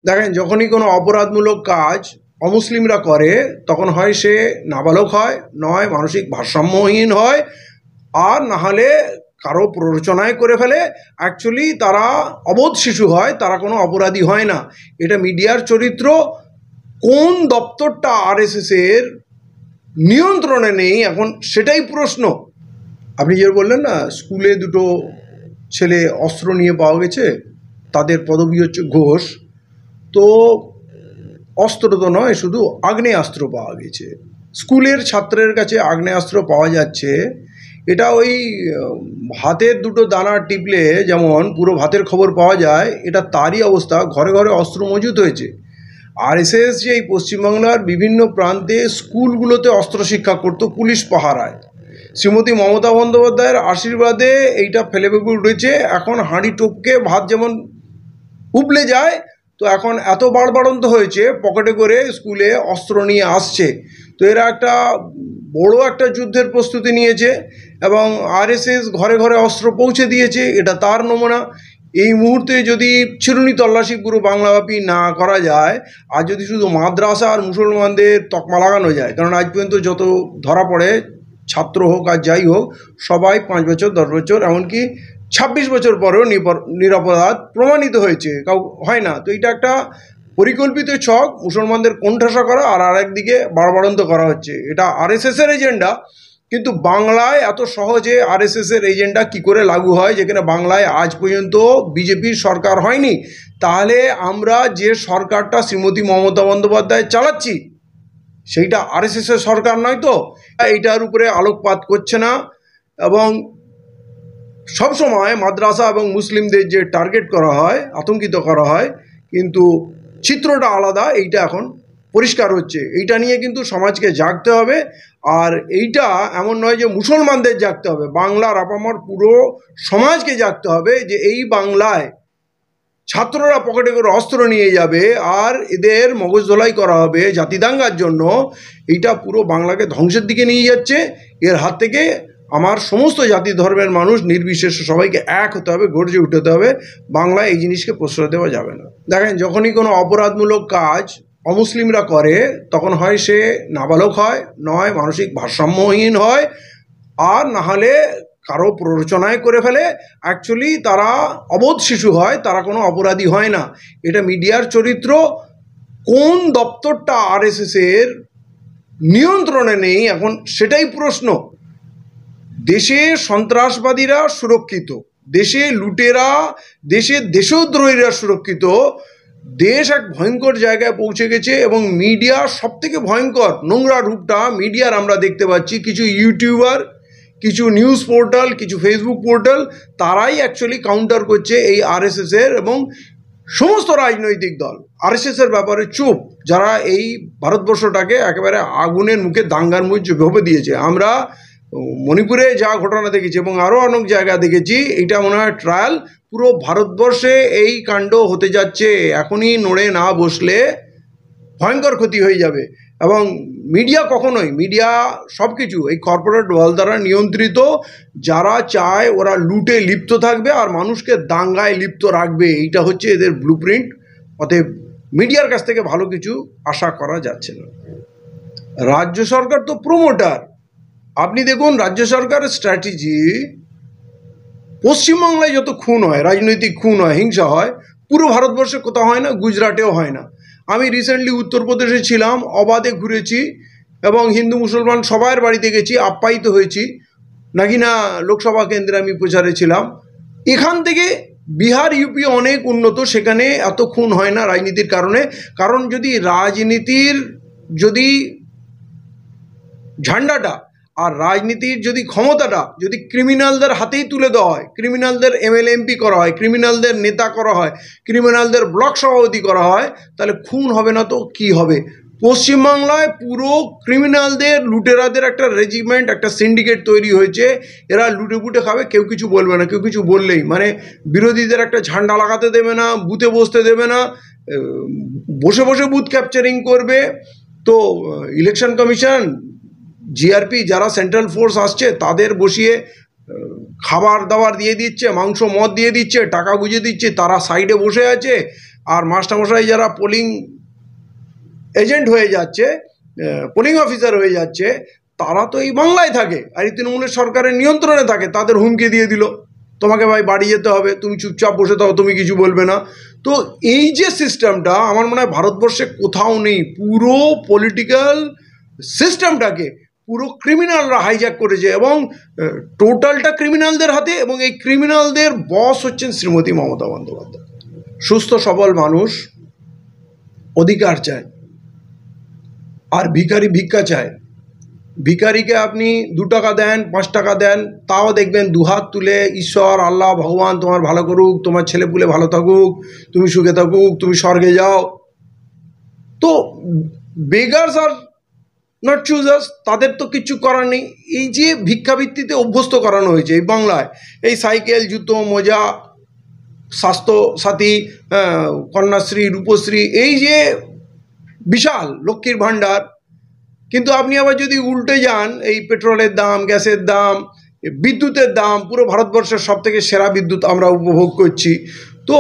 দেখেন, যখনই কোনো অপরাধমূলক কাজ অমুসলিমরা করে তখন হয় সে নাবালক হয়, নয় মানসিক ভারসাম্যহীন হয়, আর না হলে কারো প্ররোচনায় করে ফেলে। অ্যাকচুয়ালি তারা অবোধ শিশু হয়, তারা কোনো অপরাধী হয় না। এটা মিডিয়ার চরিত্র। কোন দপ্তরটা আরএসএসের নিয়ন্ত্রণে নেই এখন সেটাই প্রশ্ন। আপনি যে বললেন না, স্কুলে দুটো ছেলে অস্ত্র নিয়ে পাওয়া গেছে, তাদের পদবি হচ্ছে ঘোষ। তো অস্ত্র তো নয়, শুধু আগ্নেয়াস্ত্র পাওয়া গেছে। স্কুলের ছাত্রের কাছে আগ্নেয়াস্ত্র পাওয়া যাচ্ছে, এটা ওই ভাতের দুটো দানা টিপলে যেমন পুরো ভাতের খবর পাওয়া যায়, এটা তারই অবস্থা। ঘরে ঘরে অস্ত্র মজুত হয়েছে। আরএসএস যে এই পশ্চিমবাংলার বিভিন্ন প্রান্তে স্কুলগুলোতে অস্ত্র শিক্ষা করত পুলিশ পাহারায়, শ্রীমতী মমতা বন্দ্যোপাধ্যায়ের আশীর্বাদে এইটা ফেলেবেগে উঠেছে। এখন হাঁড়ি টপকে ভাত যেমন উবলে যায়, তো এখন এত বাড়বাড়ন্ত হয়েছে, পকেটে করে স্কুলে অস্ত্র নিয়ে আসছে। তো এরা একটা বড় একটা যুদ্ধের প্রস্তুতি নিয়েছে এবং আরএসএস ঘরে ঘরে অস্ত্র পৌঁছে দিয়েছে। এটা তার নমুনা। এই মুহূর্তে যদি চিরুনি তল্লাশি পুরো বাংলাব্যাপী না করা যায়, আর যদি শুধু মাদ্রাসা আর মুসলমানদের তকমা লাগানো যায়, কারণ আজ পর্যন্ত যত ধরা পড়ে, ছাত্র হোক আর যাই হোক, সবাই 5 বছর 10 বছর এমনকি 26 বছর পরেও নিরপরাধ প্রমাণিত হয়েছে, কাউ হয় না। তো এটা একটা পরিকল্পিত ছক, মুসলমানদের কোণঠাসা করা আর আরেকদিকে বাড়বাড়ন্ত করা হচ্ছে। এটা আরএসএসের এজেন্ডা। কিন্তু বাংলায় এত সহজে আরএসএসের এজেন্ডা কি করে লাগু হয়, যেখানে বাংলায় আজ পর্যন্ত বিজেপির সরকার হয়নি? তাহলে আমরা যে সরকারটা শ্রীমতী মমতা বন্দ্যোপাধ্যায় চালাচ্ছি, সেইটা আরএসএসের সরকার নয় তো? এইটার উপরে আলোকপাত করছে না। এবং সবসময় মাদ্রাসা এবং মুসলিমদের যে টার্গেট করা হয়, আতঙ্কিত করা হয়, কিন্তু চিত্রটা আলাদা। এইটা এখন পরিষ্কার হচ্ছে। এইটা নিয়ে কিন্তু সমাজকে জাগতে হবে। আর এইটা এমন নয় যে মুসলমানদের জাগতে হবে, বাংলার আপামর পুরো সমাজকে জাগতে হবে যে এই বাংলায় ছাত্ররা পকেটে করে অস্ত্র নিয়ে যাবে আর এদের মগজ ধোলাই করা হবে জাতিদাঙ্গার জন্য। এইটা পুরো বাংলাকে ধ্বংসের দিকে নিয়ে যাচ্ছে। এর হাত থেকে আমার সমস্ত জাতি ধর্মের মানুষ নির্বিশেষে সবাইকে এক হতে হবে, গর্জে উঠতে হবে। বাংলায় এই জিনিসকে প্রশ্রয় দেওয়া যাবে না। দেখেন, যখনই কোনো অপরাধমূলক কাজ অমুসলিমরা করে তখন হয় সে নাবালক হয়, নয় মানসিক ভারসাম্যহীন হয়, আর না হলে কারো প্ররোচনায় করে ফেলে। অ্যাকচুয়ালি তারা অবোধ শিশু হয়, তারা কোনো অপরাধী হয় না। এটা মিডিয়ার চরিত্র। কোন দপ্তরটা আরএসএসের নিয়ন্ত্রণে নেই এখন সেটাই প্রশ্ন। দেশে সন্ত্রাসবাদীরা সুরক্ষিত, দেশে লুটেরা, দেশদ্রোহীরা সুরক্ষিত। দেশ এক ভয়ঙ্কর জায়গায় পৌঁছে গেছে এবং মিডিয়া সবথেকে ভয়ঙ্কর নোংরা রূপটা মিডিয়ার আমরা দেখতে পাচ্ছি। কিছু ইউটিউবার, কিছু নিউজ পোর্টাল, কিছু ফেসবুক পোর্টাল, তারাই অ্যাকচুয়ালি কাউন্টার করছে এই আরএসএসের। এবং সমস্ত রাজনৈতিক দল আরএসএসের ব্যাপারে চুপ, যারা এই ভারতবর্ষটাকে একেবারে আগুনের মুখে দাঙ্গার মুখ ভেবে দিয়েছে। আমরা মণিপুরে যা ঘটনা দেখেছি এবং আরও অনেক জায়গা দেখেছি, এটা মনে হয় ট্রায়াল। পুরো ভারতবর্ষে এই কাণ্ড হতে যাচ্ছে। এখনই নড়ে না বসলে ভয়ঙ্কর ক্ষতি হয়ে যাবে। এবং মিডিয়া কখনোই, মিডিয়া সব কিছু এই কর্পোরেট ওয়াল দ্বারা নিয়ন্ত্রিত। যারা চায় ওরা লুটে লিপ্ত থাকবে আর মানুষকে দাঙ্গায় লিপ্ত রাখবে, এইটা হচ্ছে এদের ব্লুপ্রিন্ট। অতএব মিডিয়ার কাছ থেকে ভালো কিছু আশা করা যাচ্ছে না। রাজ্য সরকার তো প্রমোটার। আপনি দেখুন রাজ্য সরকারের স্ট্র্যাটেজি, পশ্চিমবাংলায় যত খুন হয়, রাজনৈতিক খুন হয়, হিংসা হয়, পুরো ভারতবর্ষে কোথাও হয় না, গুজরাটেও হয় না। আমি রিসেন্টলি উত্তরপ্রদেশে ছিলাম, অবাধে ঘুরেছি এবং হিন্দু মুসলমান সবার বাড়িতে গেছি, আপ্যায়িত হয়েছি। নাকি না লোকসভা কেন্দ্রে আমি প্রচারে ছিলাম। এখান থেকে বিহার, ইউপি অনেক উন্নত, সেখানে এত খুন হয় না রাজনীতির কারণে। কারণ যদি রাজনীতির যদি ঝান্ডাটা আর রাজনীতির যদি ক্ষমতাটা যদি ক্রিমিনালদের হাতেই তুলে দেওয়া হয়, ক্রিমিনালদের এমএলএ এমপি করা হয়, ক্রিমিনালদের নেতা করা হয়, ক্রিমিনালদের ব্লক সভাপতি করা হয়, তাহলে খুন হবে না তো কি হবে? পশ্চিমবাংলায় পুরো ক্রিমিনালদের, লুটেরাদের একটা রেজিমেন্ট, একটা সিন্ডিকেট তৈরি হয়েছে। এরা লুটে পুটে খাবে, কেউ কিছু বলবে না। কেউ কিছু বললেই মানে বিরোধীদের একটা ঝান্ডা লাগাতে দেবে না, বুথে বসতে দেবে না, বসে বসে বুথ ক্যাপচারিং করবে। তো ইলেকশন কমিশন, জিআরপি, যারা সেন্ট্রাল ফোর্স আসছে, তাদের বসিয়ে খাবার দাবার দিয়ে দিচ্ছে, মাংস মদ দিয়ে দিচ্ছে, টাকা গুঁজে দিচ্ছে, তারা সাইডে বসে আছে। আর মাস্টারমশাই যারা পোলিং এজেন্ট হয়ে যাচ্ছে, পোলিং অফিসার হয়ে যাচ্ছে, তারা তো এই বাংলায় থাকে আর এই তৃণমূলের সরকারের নিয়ন্ত্রণে থাকে। তাদের হুমকি দিয়ে দিল, তোমাকে ভাই বাড়ি যেতে হবে, তুমি চুপচাপ বসে থাকো, তুমি কিছু বলবে না। তো এই যে সিস্টেমটা আমার মনে হয় ভারতবর্ষে কোথাও নেই। পুরো পলিটিক্যাল সিস্টেমটাকে পুরো ক্রিমিনালরা হাইজ্যাক করেছে এবং টোটালটা ক্রিমিনালদের হাতে, এবং এই ক্রিমিনালদের বস হচ্ছেন শ্রীমতী মমতা বন্দ্যোপাধ্যায়। সুস্থ সবল মানুষ অধিকার চায়, আর ভিখারি ভিক্ষা চায়। ভিখারিকে আপনি 2 টাকা দেন, 5 টাকা দেন, তাও দেখবেন দুহাত তুলে ঈশ্বর, আল্লাহ, ভগবান তোমার ভালো করুক, তোমার ছেলেপুলে ভালো থাকুক, তুমি সুখে থাকুক, তুমি স্বর্গে যাও। তো বেগার্স আর নট চুজার্স, তাদের তো কিছু করার নেই। এই যে ভিক্ষাবৃত্তিতে অভ্যস্ত করানো হয়েছে এই বাংলায়, এই সাইকেল, জুতো, মোজা, স্বাস্থ্যসাথী, কন্যাশ্রী, রূপশ্রী, এই যে বিশাল লক্ষ্মীর ভাণ্ডার। কিন্তু আপনি আবার যদি উল্টে যান, এই পেট্রোলের দাম, গ্যাসের দাম, বিদ্যুতের দাম, পুরো ভারতবর্ষের সব থেকে সেরা বিদ্যুৎ আমরা উপভোগ করছি। তো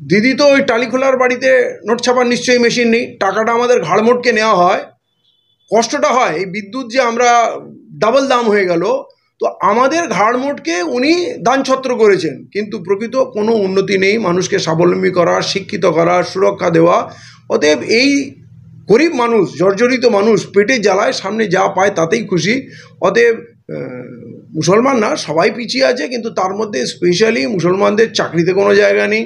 দিদি তো ওই টালিখোলার বাড়িতে নোট ছাপার নিশ্চয়ই মেশিন নেই, টাকাটা আমাদের ঘাড় মোটকে নেওয়া হয়, কষ্টটা হয়। এই বিদ্যুৎ যে আমরা ডাবল দাম হয়ে গেল, তো আমাদের ঘাড় মোটকে উনি দানছত্র করেছেন, কিন্তু প্রকৃত কোনো উন্নতি নেই। মানুষকে স্বাবলম্বী করা, শিক্ষিত করা, সুরক্ষা দেওয়া। অতএব এই গরিব মানুষ, জর্জরিত মানুষ পেটে জ্বালায়, সামনে যা পায় তাতেই খুশি। অতএব মুসলমান না, সবাই পিছিয়ে আছে, কিন্তু তার মধ্যে স্পেশালি মুসলমানদের চাকরিতে কোনো জায়গা নেই,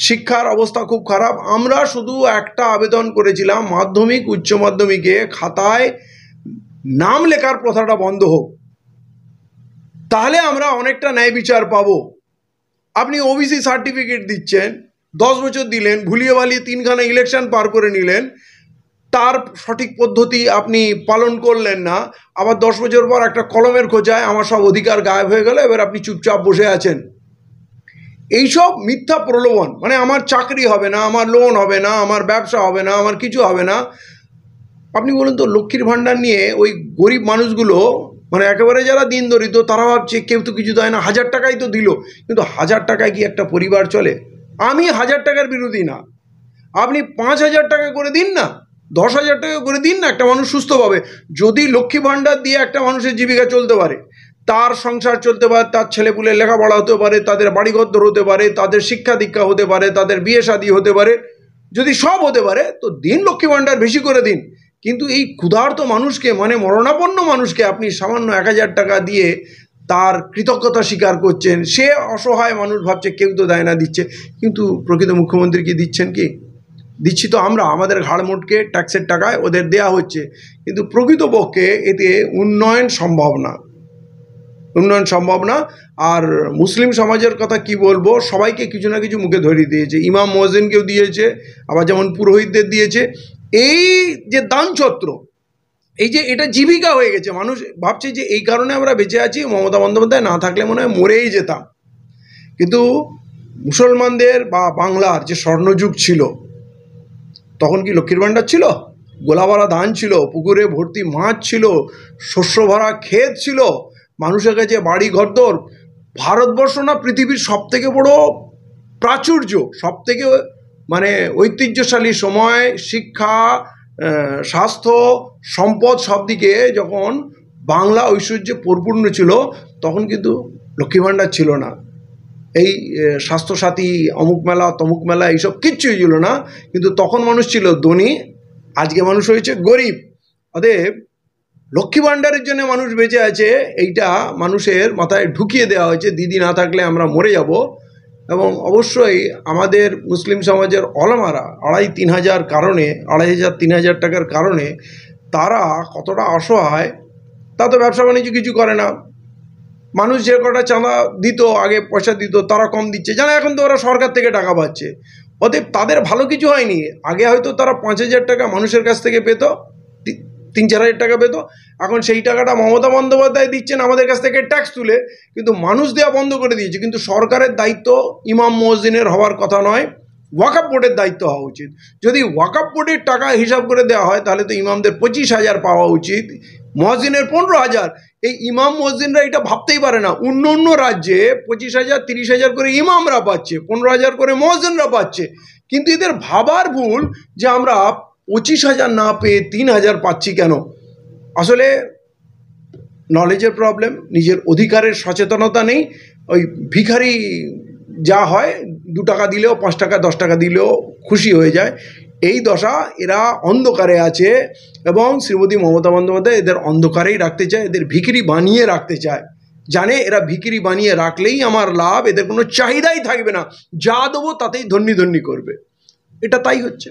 শিক্ষার অবস্থা খুব খারাপ। আমরা শুধু একটা আবেদন করেছিলাম, মাধ্যমিক উচ্চ মাধ্যমিকে খাতায় নাম লেখার প্রথাটা বন্ধ হোক, তাহলে আমরা অনেকটা ন্যায় বিচার পাবো। আপনি ওবিসি সার্টিফিকেট দিচ্ছেন, 10 বছর দিলেন, ভুলিয়ে ভালিয়ে 3খানা ইলেকশন পার করে নিলেন, তার সঠিক পদ্ধতি আপনি পালন করলেন না। আবার 10 বছর পর একটা কলমের খোঁজায় আমার সব অধিকার গায়েব হয়ে গেল, এবার আপনি চুপচাপ বসে আছেন। এইসব মিথ্যা প্রলোভন, মানে আমার চাকরি হবে না, আমার লোন হবে না, আমার ব্যবসা হবে না, আমার কিছু হবে না। আপনি বলুন তো, লক্ষ্মীর ভাণ্ডার নিয়ে ওই গরিব মানুষগুলো, মানে একেবারে যারা দিন দরিদ্র, তারা ভাবছে কেউ তো কিছু দেয় না, 1000 টাকাই তো দিল। কিন্তু 1000 টাকায় কি একটা পরিবার চলে? আমি 1000 টাকার বিরোধী না, আপনি 5000 টাকা করে দিন না, 10,000 টাকা করে দিন না, একটা মানুষ সুস্থ পাবে। যদি লক্ষ্মী ভাণ্ডার দিয়ে একটা মানুষের জীবিকা চলতে পারে, তার সংসার চলতে পারে, তার ছেলেপুলে লেখাপড়া হতে পারে, তাদের বাড়িঘর হতে পারে, তাদের শিক্ষা দীক্ষা হতে পারে, তাদের বিয়ে শাদী হতে পারে, যদি সব হতে পারে, তো দিন লক্ষ্মী ভাণ্ডার বেশি করে দিন। কিন্তু এই ক্ষুধার্ত মানুষকে, মানে মরণাপন্ন মানুষকে আপনি সামান্য 1000 টাকা দিয়ে তার কৃতজ্ঞতা স্বীকার করছেন। সে অসহায় মানুষ ভাবছে কেউ তো দেয় না, দিচ্ছে। কিন্তু প্রকৃত মুখ্যমন্ত্রী কি দিচ্ছেন? কি দিচ্ছি তো আমরা, আমাদের ঘাড় মোটকে ট্যাক্সের টাকায় ওদের দেয়া হচ্ছে। কিন্তু প্রকৃতপক্ষে এতে উন্নয়ন সম্ভব না, উন্নয়ন সম্ভব না। আর মুসলিম সমাজের কথা কি বলবো, সবাইকে কিছু না কিছু মুখে ধরিয়ে দিয়েছে। ইমাম মুয়াজ্জিনকেও দিয়েছে, আবার যেমন পুরোহিতদের দিয়েছে। এই যে দানছত্র, এই যে এটা জীবিকা হয়ে গেছে, মানুষ ভাবছে যে এই কারণে আমরা বেঁচে আছি, মমতা বন্দ্যোপাধ্যায় না থাকলে মনে হয় মরেই যেতাম। কিন্তু মুসলমানদের বা বাংলার যে স্বর্ণযুগ ছিল, তখন কি লক্ষ্মীর ভাণ্ডার ছিল? গোলাভরা ধান ছিল, পুকুরে ভর্তি মাছ ছিল, শস্য ভরা ক্ষেত ছিল, মানুষের কাছে বাড়ি ঘরদোর। ভারতবর্ষ না পৃথিবীর সবথেকে বড় প্রাচুর্য, সবথেকে মানে ঐতিহ্যশালী সময়, শিক্ষা, স্বাস্থ্য, সম্পদ, সব দিকে যখন বাংলা ঐশ্বর্যে পরিপূর্ণ ছিল, তখন কিন্তু লক্ষ্মী ভাণ্ডার ছিল না। এই স্বাস্থ্যসাথী, অমুক মেলা, তমুক মেলা, এইসব কিচ্ছুই ছিল না। কিন্তু তখন মানুষ ছিল ধনী, আজকে মানুষ হয়েছে গরিব। অতএব লক্ষ্মী ভাণ্ডারের জন্য মানুষ বেঁচে আছে, এইটা মানুষের মাথায় ঢুকিয়ে দেওয়া হয়েছে। দিদি না থাকলে আমরা মরে যাব। এবং অবশ্যই আমাদের মুসলিম সমাজের ওলামারা 2,500-3,000 কারণে, 2,500-3,000 টাকার কারণে তারা কতটা অসহায়, তা তো ব্যবসা বাণিজ্য কিছু করে না। মানুষ যে কটা চাঁদা দিত, আগে পয়সা দিত, তারা কম দিচ্ছে, জানা এখন তো ওরা সরকার থেকে টাকা পাচ্ছে। অতএব তাদের ভালো কিছু হয়নি। আগে হয়তো তারা 5,000 টাকা মানুষের কাছ থেকে পেত, 3-4 হাজার টাকা পেত। এখন সেই টাকাটা মমতা বন্দ্যোপাধ্যায় দিচ্ছেন আমাদের কাছ থেকে ট্যাক্স তুলে, কিন্তু মানুষ দেওয়া বন্ধ করে দিয়েছে। কিন্তু সরকারের দায়িত্ব ইমাম মুয়াজ্জিনের হওয়ার কথা নয়, ওয়াকফ বোর্ডের দায়িত্ব হওয়া উচিত। যদি ওয়াকফ বোর্ডের টাকা হিসাব করে দেওয়া হয়, তাহলে তো ইমামদের 25,000 পাওয়া উচিত, মুয়াজ্জিনের 15,000। এই ইমাম মুয়াজ্জিনরা এটা ভাবতেই পারে না। অন্য রাজ্যে 25,000, 30,000 করে ইমামরা পাচ্ছে, 15,000 করে মুয়াজ্জিনরা পাচ্ছে। কিন্তু এদের ভাবার ভুল যে আমরা 25,000 না পেয়ে 3,000 পাচ্ছি কেন। আসলে নলেজের প্রবলেম, নিজের অধিকারের সচেতনতা নেই। ওই ভিখারি যা হয় 2 টাকা দিলেও 5 টাকা 10 টাকা দিলেও খুশি হয়ে যায়, এই দশা। এরা অন্ধকারে আছে এবং শ্রীমতী মমতা বন্দ্যোপাধ্যায় এদের অন্ধকারেই রাখতে চায়, এদের ভিখিরি বানিয়ে রাখতে চায়। জানে এরা ভিখিরি বানিয়ে রাখলেই আমার লাভ, এদের কোনো চাহিদাই থাকবে না, যা দেবো তাতেই ধন্যি ধন্যি করবে। এটা তাই হচ্ছে।